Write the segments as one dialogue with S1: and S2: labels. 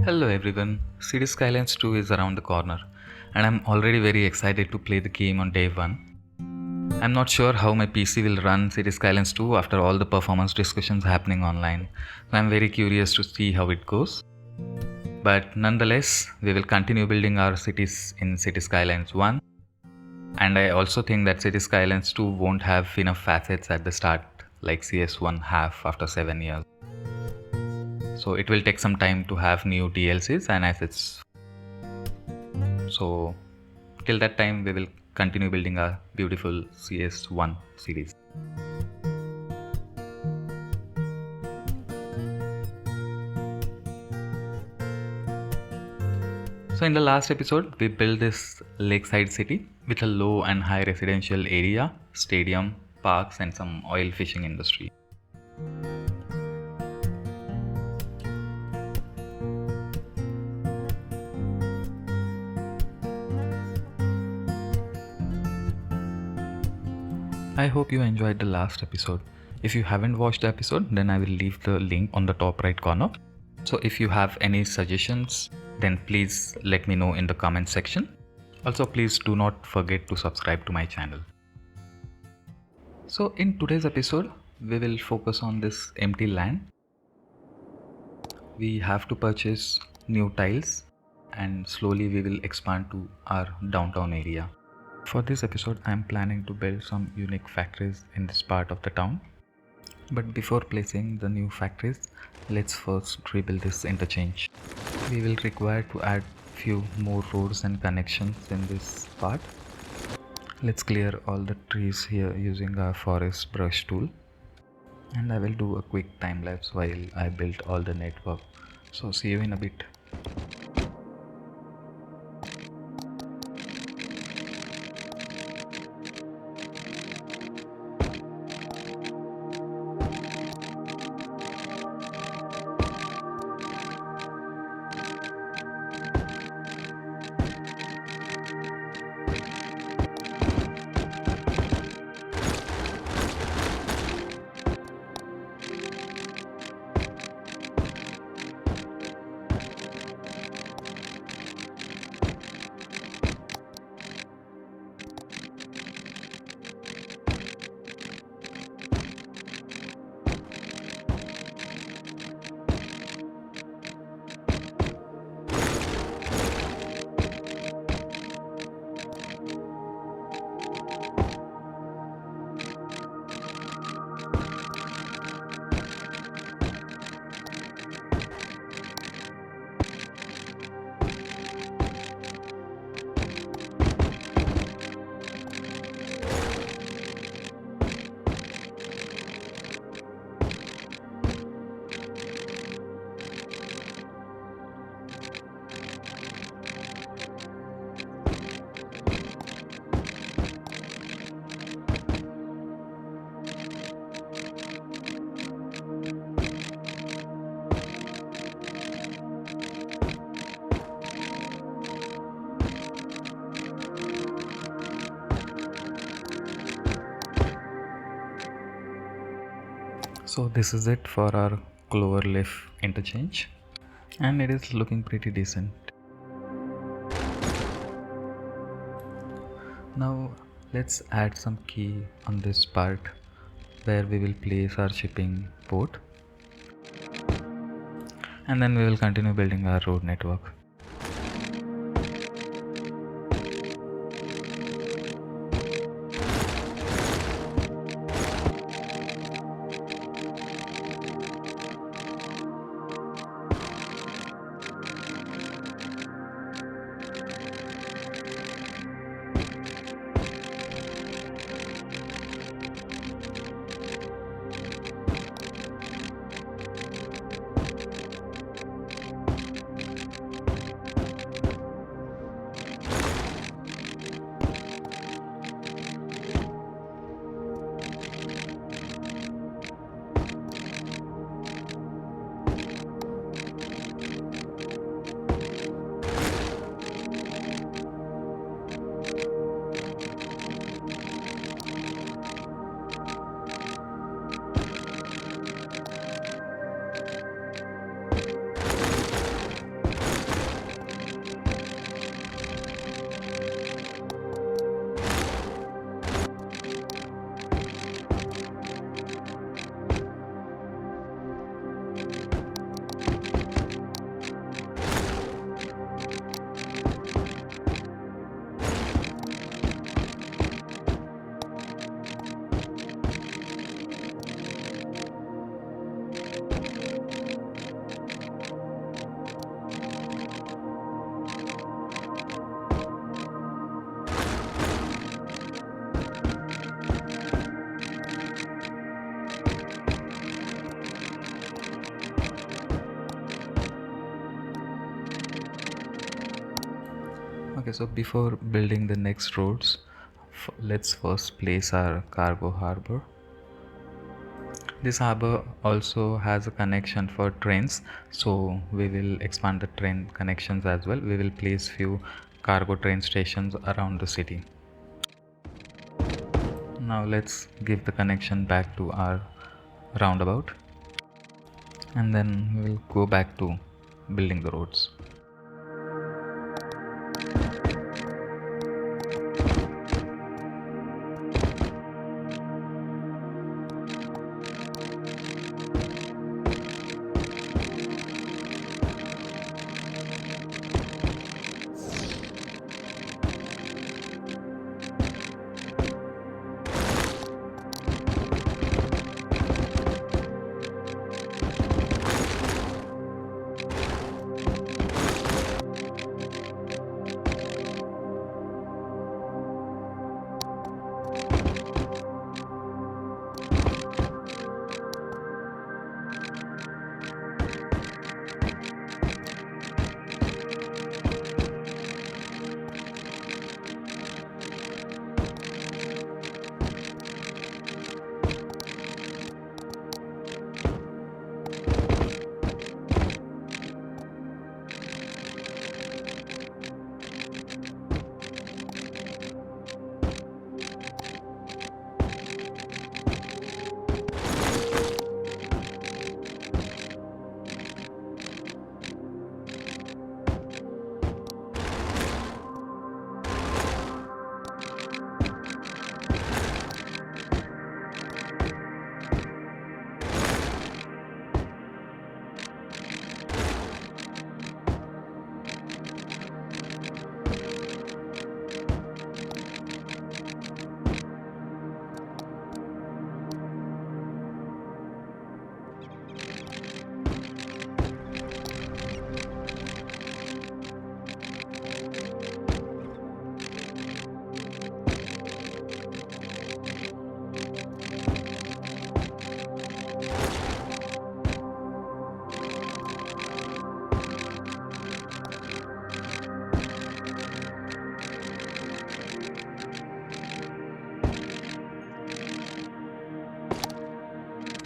S1: Hello everyone, City Skylines 2 is around the corner and I'm already very excited to play the game on day 1. I'm not sure how my PC will run City Skylines 2 after all the performance discussions happening online, so I'm very curious to see how it goes. But nonetheless, we will continue building our cities in City Skylines 1, and I also think that City Skylines 2 won't have enough facets at the start like CS1 have after 7 years. So it will take some time to have new DLCs and assets. So till that time we will continue building our beautiful CS1 series. So in the last episode we built this lakeside city with a low and high residential area, stadium, parks and some oil fishing industry. I hope you enjoyed the last episode. If you haven't watched the episode, then I will leave the link on the top right corner. So if you have any suggestions, then please let me know in the comment section. Also, please do not forget to subscribe to my channel. So in today's episode, we will focus on this empty land. We have to purchase new tiles and slowly we will expand to our downtown area. For this episode, I am planning to build some unique factories in this part of the town. But before placing the new factories, let's first rebuild this interchange. We will require to add few more roads and connections in this part. Let's clear all the trees here using our forest brush tool. And I will do a quick time lapse while I build all the network. So see you in a bit. So this is it for our clover leaf interchange and it is looking pretty decent. Now let's add some key on this part where we will place our shipping port and then we will continue building our road network. Okay, so before building the next roads, let's first place our cargo harbor. This harbor also has a connection for trains, so we will expand the train connections as well. We will place few cargo train stations around the city. Now let's give the connection back to our roundabout, and then we will go back to building the roads.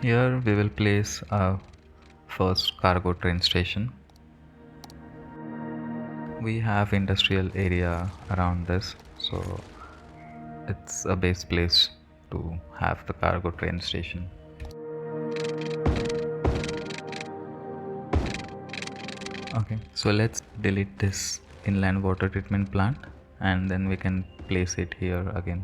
S1: Here we will place our first cargo train station. We have industrial area around this, so it's a best place to have the cargo train station. Okay, so let's delete this inland water treatment plant and then we can place it here again.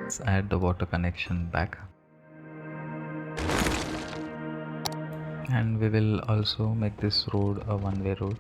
S1: Let's add the water connection back. And we will also make this road a one-way road.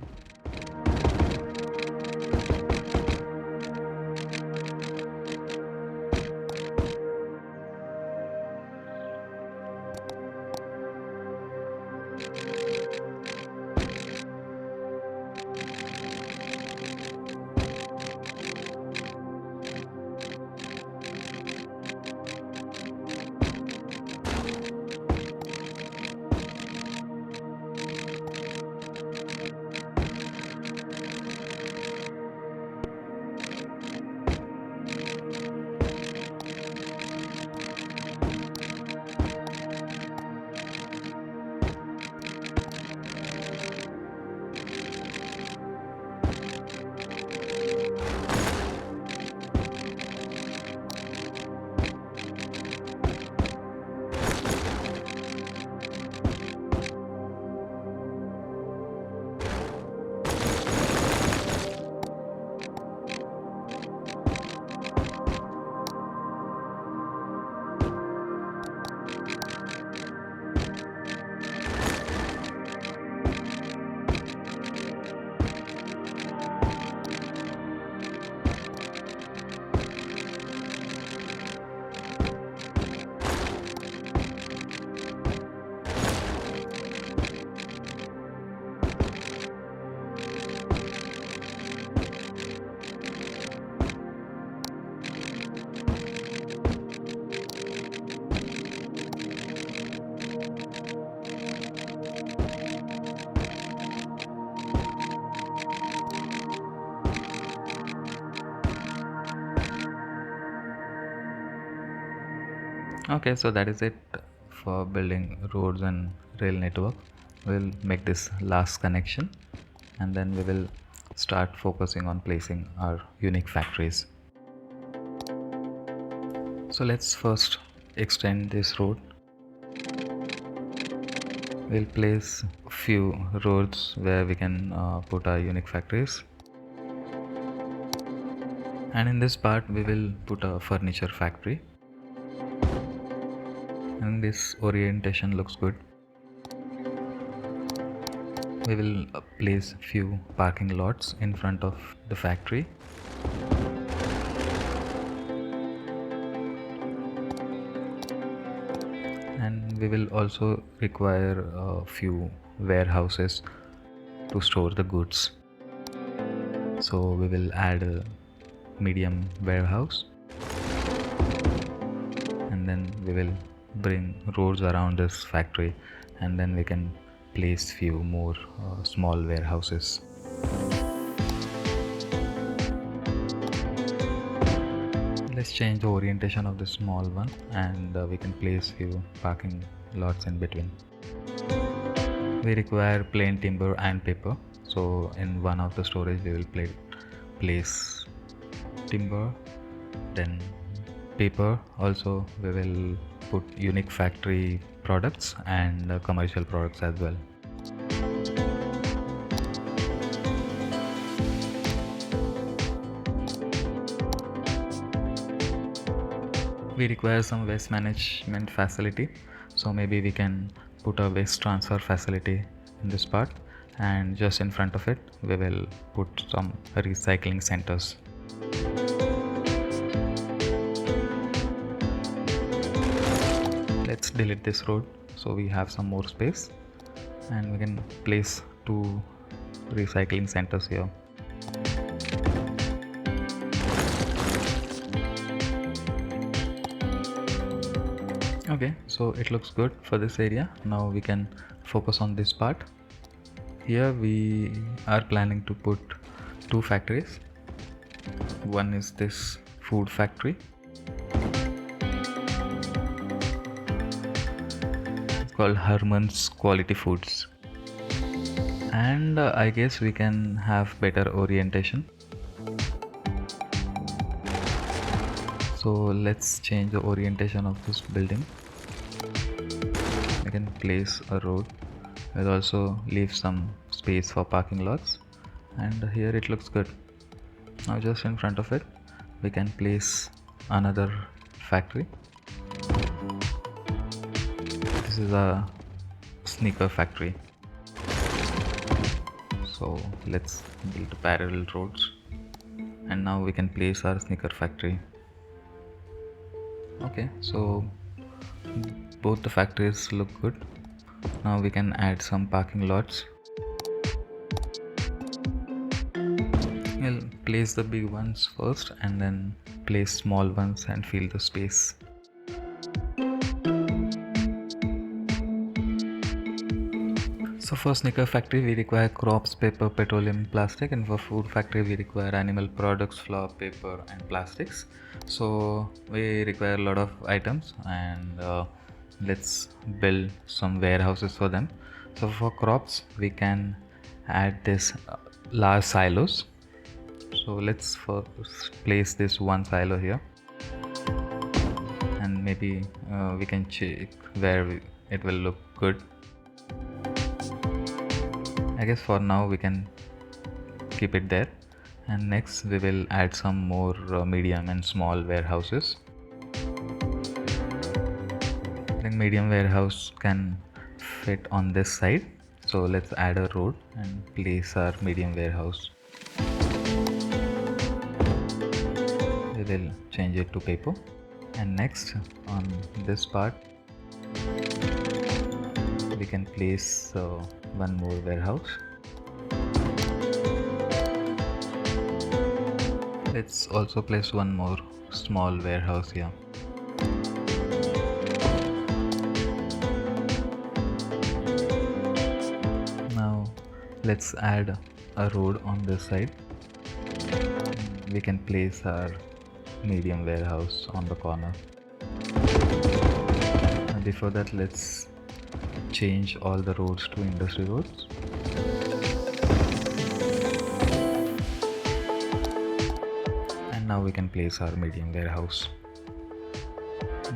S1: Okay, so that is it for building roads and rail network. We'll make this last connection and then we will start focusing on placing our unique factories. So let's first extend this road. We'll place a few roads where we can put our unique factories. And in this part we will put a furniture factory. And this orientation looks good. We will place few parking lots in front of the factory. And we will also require a few warehouses to store the goods. So we will add a medium warehouse and then we will bring roads around this factory and then we can place few more small warehouses. Let's change the orientation of the small one and we can place few parking lots in between. We require plain timber and paper, so in one of the storage we will place timber, then paper. Also we will put unique factory products and commercial products as well. We require some waste management facility, so maybe we can put a waste transfer facility in this part, and just in front of it we will put some recycling centers. Let's delete this road so we have some more space, and we can place 2 recycling centers here. Okay, so it looks good for this area. Now we can focus on this part. Here we are planning to put 2 factories. One is this food factory. It's called Herman's Quality Foods. And I guess we can have better orientation. So let's change the orientation of this building. We can place a road. We'll also leave some space for parking lots, and here it looks good. Now just in front of it we can place another factory. This is a sneaker factory. So let's build parallel roads, and now we can place our sneaker factory. Okay, so both the factories look good. Now we can add some parking lots. We'll place the big ones first and then place small ones and fill the space. So for sneaker factory we require crops, paper, petroleum, plastic, and for food factory we require animal products, flour, paper, and plastics. So we require a lot of items, and let's build some warehouses for them. So for crops we can add this large silos. So let's first place this one silo here, and maybe we can check where it will look good. I guess for now we can keep it there, and next we will add some more medium and small warehouses. I think medium warehouse can fit on this side, so let's add a road and place our medium warehouse. We will change it to paper, and next on this part we can place one more warehouse. Let's also place one more small warehouse here. Now let's add a road on this side. We can place our medium warehouse on the corner. Before that, let's change all the roads to industry roads. And now we can place our medium warehouse.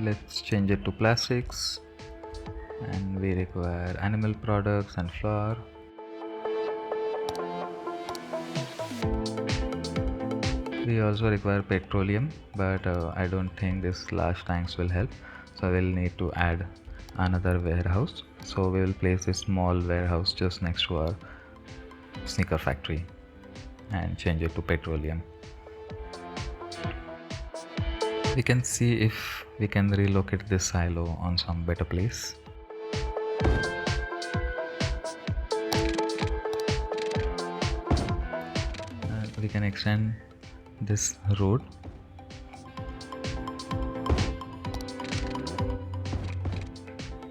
S1: Let's change it to plastics, and we require animal products and flour. We also require petroleum, but I don't think this large tanks will help, so we'll need to add another warehouse. So we will place a small warehouse just next to our sneaker factory and change it to petroleum. We can see if we can relocate this silo on some better place. We can extend this road.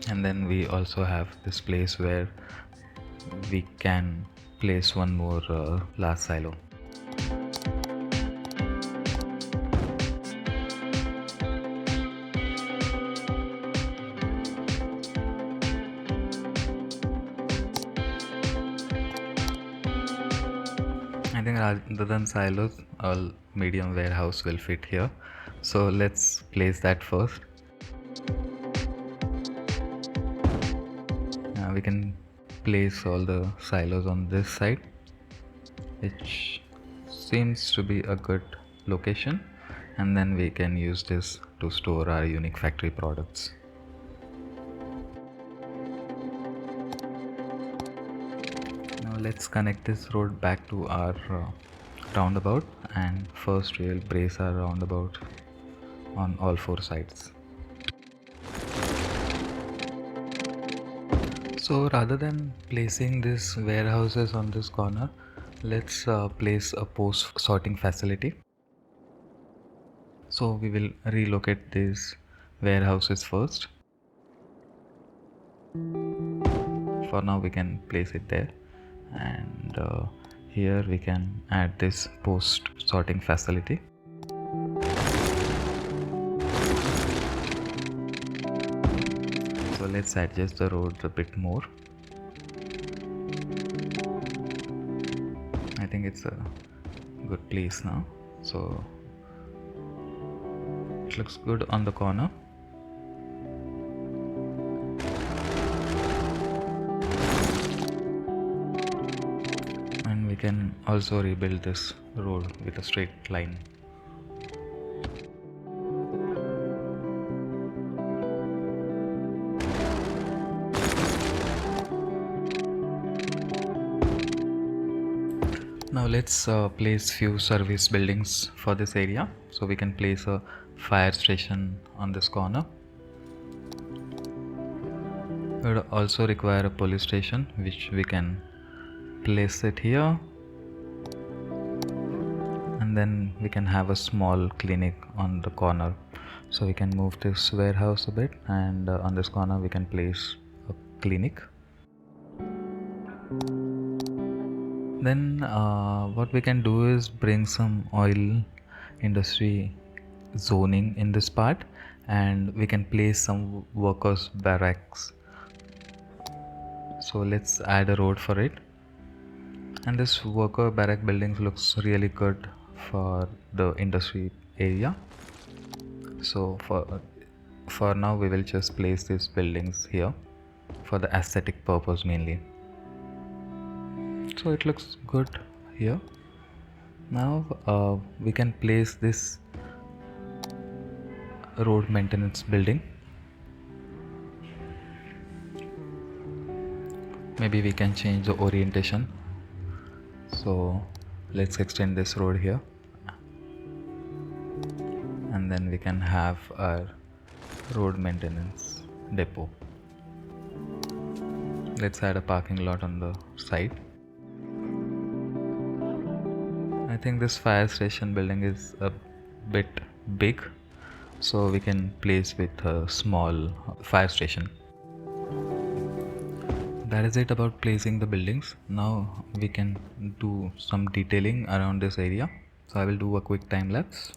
S1: And then we also have this place where we can place one more large silo. I think rather than silos, all medium warehouse will fit here. So let's place that first. We can place all the silos on this side, which seems to be a good location, and then we can use this to store our unique factory products. Now let's connect this road back to our roundabout, and first we will brace our roundabout on all four sides. So rather than placing these warehouses on this corner, let's place a post sorting facility. So we will relocate these warehouses first. For now we can place it there, and here we can add this post sorting facility. So let's adjust the road a bit more. I think it's a good place now. So it looks good on the corner. And we can also rebuild this road with a straight line. Now let's place few service buildings for this area. So we can place a fire station on this corner. We would also require a police station, which we can place it here. And then we can have a small clinic on the corner. So we can move this warehouse a bit, and on this corner we can place a clinic. Then what we can do is bring some oil industry zoning in this part, and we can place some workers barracks. So let's add a road for it. And this worker barrack building looks really good for the industry area. So for now we will just place these buildings here for the aesthetic purpose mainly. So it looks good here. Now we can place this road maintenance building. Maybe we can change the orientation. So let's extend this road here, and then we can have our road maintenance depot. Let's add a parking lot on the side. I think this fire station building is a bit big, so we can place with a small fire station. That is it about placing the buildings. Now we can do some detailing around this area. So I will do a quick time lapse.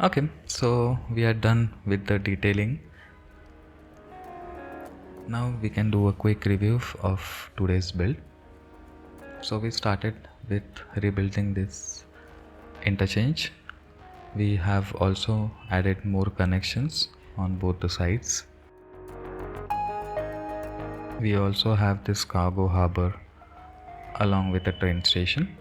S1: Okay, so we are done with the detailing. Now we can do a quick review of today's build. So we started with rebuilding this interchange. We have also added more connections on both the sides. We also have this cargo harbor along with the train station.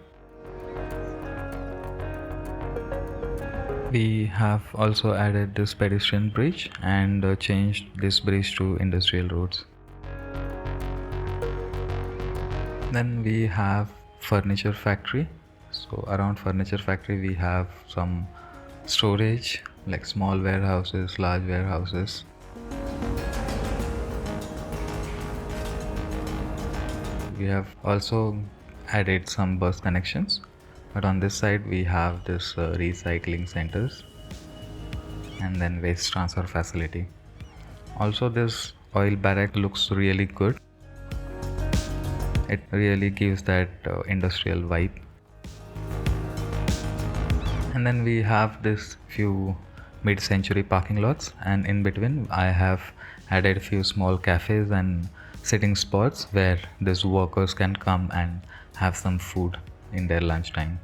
S1: We have also added this pedestrian bridge and changed this bridge to industrial roads. Then we have furniture factory. So around furniture factory we have some storage like small warehouses, large warehouses. We have also added some bus connections, but on this side we have this recycling centers and then waste transfer facility. Also this oil barrack looks really good. It really gives that industrial vibe. And then we have this few mid-century parking lots, and in between I have added few small cafes and sitting spots where these workers can come and have some food in their lunchtime.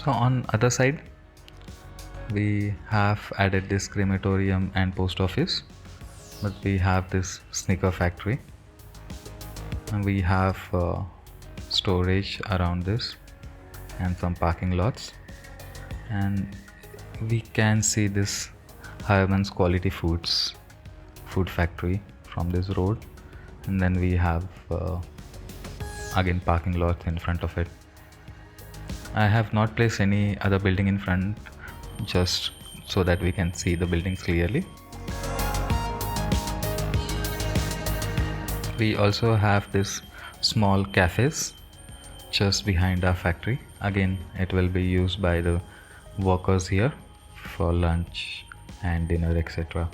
S1: So on other side we have added this crematorium and post office, but we have this sneaker factory and we have storage around this and some parking lots, and we can see this Herman's Quality Foods food factory from this road, and then we have again parking lots in front of it. I have not placed any other building in front just so that we can see the buildings clearly. We also have this small cafes just behind our factory. Again, it will be used by the workers here for lunch and dinner, etc.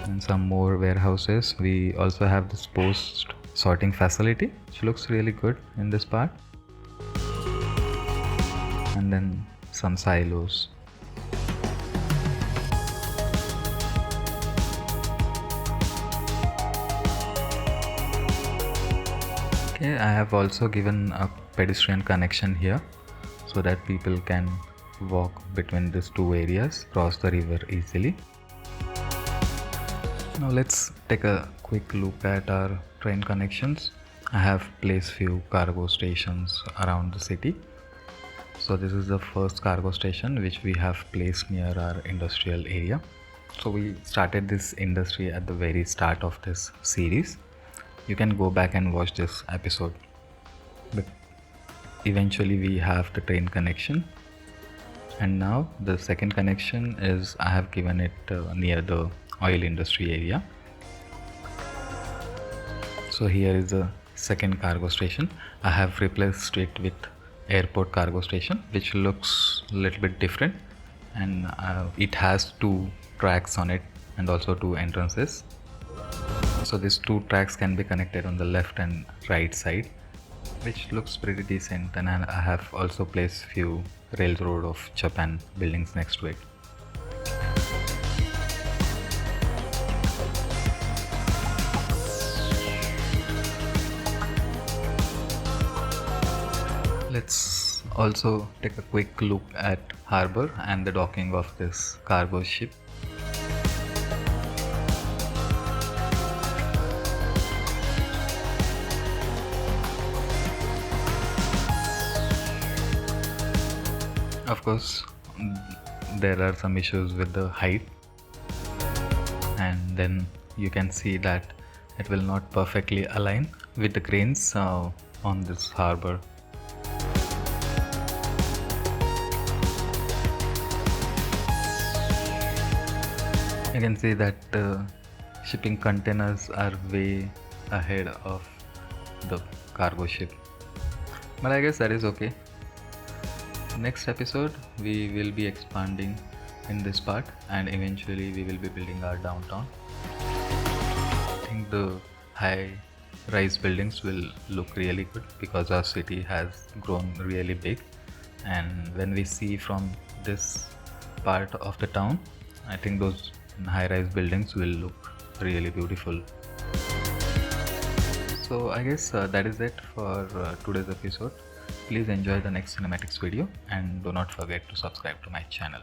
S1: And some more warehouses. We also have this post sorting facility, which looks really good in this part. And then some silos. Okay, I have also given a pedestrian connection here so that people can walk between these two areas, cross the river easily. Now let's take a quick look at our train connections. I have placed few cargo stations around the city. So this is the first cargo station which we have placed near our industrial area. So we started this industry at the very start of this series. You can go back and watch this episode. But eventually we have the train connection, and now the second connection is I have given it near the oil industry area. So here is the second cargo station. I have replaced it with airport cargo station, which looks a little bit different, and it has two tracks on it and also two entrances. So these two tracks can be connected on the left and right side, which looks pretty decent. And I have also placed few railroad of Japan buildings next to it. Let's also take a quick look at harbor and the docking of this cargo ship. Of course, there are some issues with the height, and then you can see that it will not perfectly align with the cranes on this harbor. You can see that shipping containers are way ahead of the cargo ship, but I guess that is okay. Next episode we will be expanding in this part, and eventually we will be building our downtown. I think the high rise buildings will look really good because our city has grown really big, and when we see from this part of the town, I think those high rise buildings will look really beautiful. So I guess that is it for today's episode. Please enjoy the next cinematics video and do not forget to subscribe to my channel.